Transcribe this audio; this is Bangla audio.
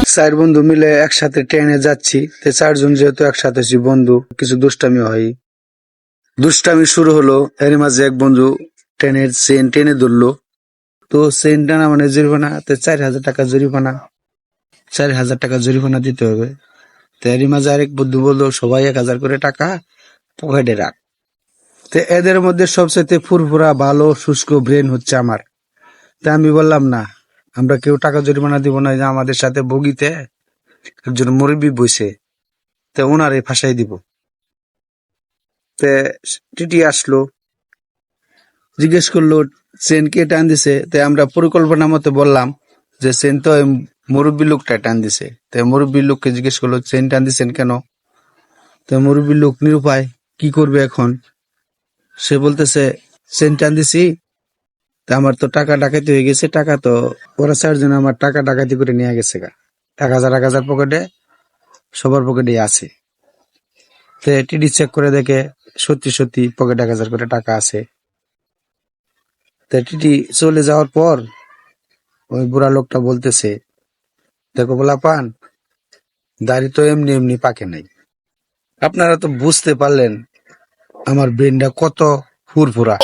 চার বন্ধু মিলে একসাথে ট্রেনে যাচ্ছি। চারজন যেহেতু একসাথে আছি বন্ধু, কিছু দুষ্টামি হয়। দুষ্টামি শুরু হলো, এর মাঝে এক বন্ধু ট্রেনের চেন টেনে ধরলো। তো চেন টানা মানে জরিমানা, 4,000 টাকা জরিমানা। 4,000 টাকা জরিমানা দিতে হবে। তো এরই মাঝে আরেক বন্ধু বললো, সবাই 1,000 করে টাকা পকেটে রাখ। তো এদের মধ্যে সবচেয়ে ফুরফুরা ভালো শুষ্ক ব্রেন হচ্ছে আমার। তা আমি বললাম, না, আমরা কেউ টাকা জরিমানা দিব না, যে আমাদের সাথে বগিতে একজন মুরব্বী বসে, তো ওনারে ফাঁসাই দিব। তে টিটি আসলো, জিজ্ঞেস করলো চেন কে টান দিছে। তাই আমরা পরিকল্পনা মতো বললাম যে চেন তো ওই মুরব্বী লোকটা টান দিছে। তাই মুরব্বী লোককে জিজ্ঞেস করলো, চেন টান দিছেন কেন? তো মুরব্বী লোক নিরুপায়, কি করবে এখন? সে বলতেছে, চেন টান দিছি, তা আমার তো টাকা ডাকাতি হয়ে গেছে। টাকা তো ওরা চারজন আমার টাকা ডাকাতি করে নিয়ে গেছে গা। 1,000 পকেটে, সবার পকেটে আছে। তো টিডি চেক করে দেখে সত্যি সত্যি পকেটে 1,000 করে টাকা আছে। তো টিটি চলে যাওয়ার পর ওই বুড়া লোকটা বলতেছে, দেখো বলা পান, দাড়ি তো এমনি এমনি পাকে নাই। আপনারা তো বুঝতে পারলেন আমার ব্রেনটা কত ফুরফুরা।